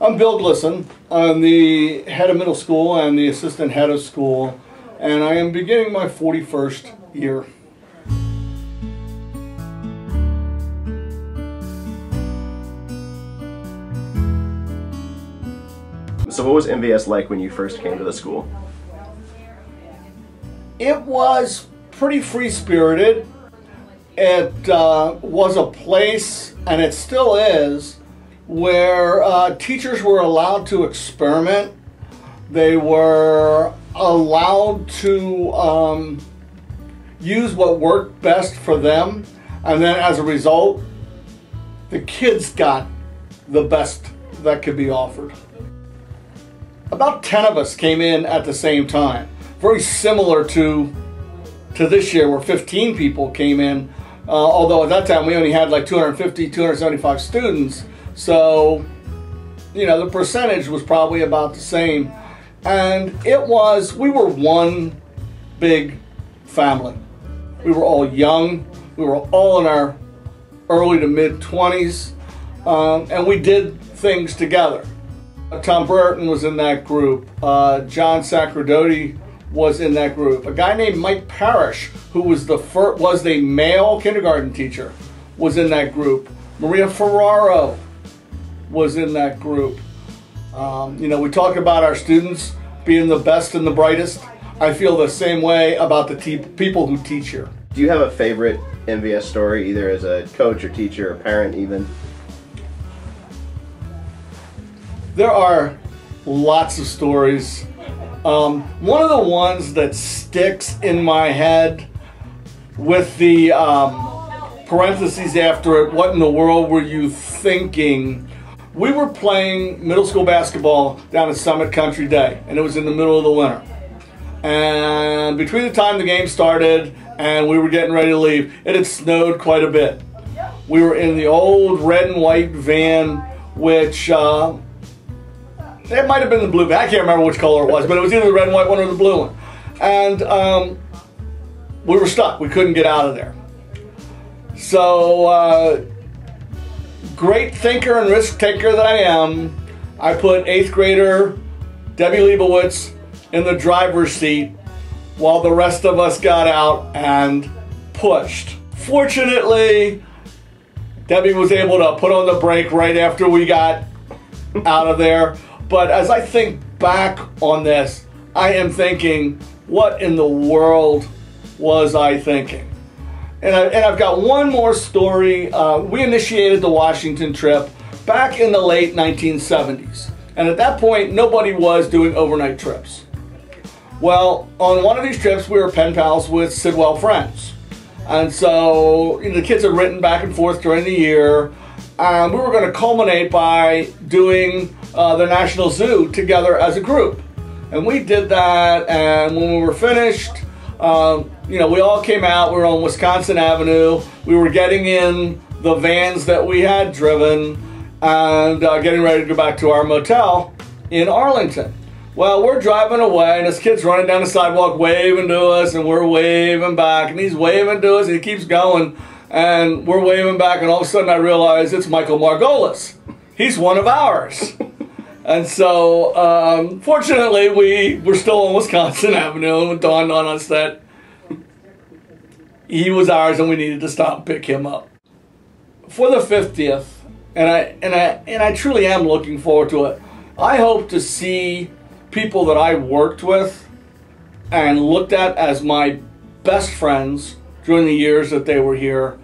I'm Bill Glisson. I'm the head of middle school and the assistant head of school, and I am beginning my 41st year. So what was MVS like when you first came to the school? It was pretty free-spirited. It was a place, and it still is, where teachers were allowed to experiment. They were allowed to use what worked best for them, and then as a result, the kids got the best that could be offered. About 10 of us came in at the same time, very similar to this year where 15 people came in, although at that time we only had like 250, 275 students. So, you know, the percentage was probably about the same. And we were one big family. We were all young. We were all in our early to mid 20s. And we did things together. Tom Brereton was in that group. John Sacerdoti was in that group. A guy named Mike Parrish, who was the male kindergarten teacher, was in that group. Maria Ferraro was in that group. You know, we talk about our students being the best and the brightest. I feel the same way about the people who teach here. Do you have a favorite MVS story, either as a coach or teacher or parent even? There are lots of stories. One of the ones that sticks in my head with the parentheses after it, what in the world were you thinking? We were playing middle school basketball down at Summit Country Day, and it was in the middle of the winter. And between the time the game started and we were getting ready to leave, it had snowed quite a bit. We were in the old red and white van, which it might have been the blue van. I can't remember which color it was, but it was either the red and white one or the blue one. And we were stuck. We couldn't get out of there. So, great thinker and risk taker that I am, I put 8th grader Debbie Leibowitz in the driver's seat while the rest of us got out and pushed. Fortunately, Debbie was able to put on the brake right after we got out of there. But as I think back on this, I am thinking, what in the world was I thinking? And I've got one more story. We initiated the Washington trip back in the late 1970s. And at that point, nobody was doing overnight trips. Well, on one of these trips, we were pen pals with Sidwell friends. And so, you know, the kids had written back and forth during the year. We were going to culminate by doing the National Zoo together as a group. And we did that, and when we were finished, you know, we all came out. We were on Wisconsin Avenue. We were getting in the vans that we had driven and getting ready to go back to our motel in Arlington. Well, we're driving away, and this kid's running down the sidewalk waving to us, and we're waving back, and he's waving to us, and he keeps going, and we're waving back, and all of a sudden I realize it's Michael Margolis. He's one of ours. And so, fortunately, we were still on Wisconsin Avenue, and it dawned on us that he was ours, and we needed to stop and pick him up. For the 50th, and I truly am looking forward to it, I hope to see people that I worked with and looked at as my best friends during the years that they were here,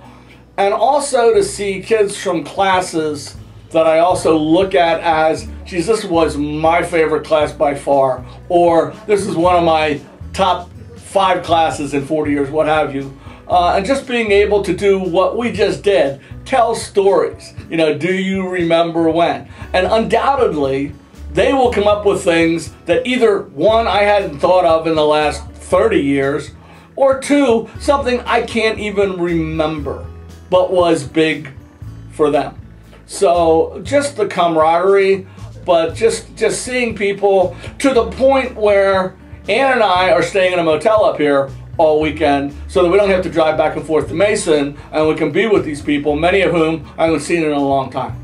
and also to see kids from classes that I also look at as, geez, this was my favorite class by far, or this is one of my top 5 classes in 40 years, what have you. And just being able to do what we just did, tell stories. You know, do you remember when? And undoubtedly, they will come up with things that either, 1, I hadn't thought of in the last 30 years, or 2, something I can't even remember, but was big for them. So just the camaraderie, but just seeing people to the point where Ann and I are staying in a motel up here all weekend so that we don't have to drive back and forth to Mason, and we can be with these people, many of whom I haven't seen in a long time.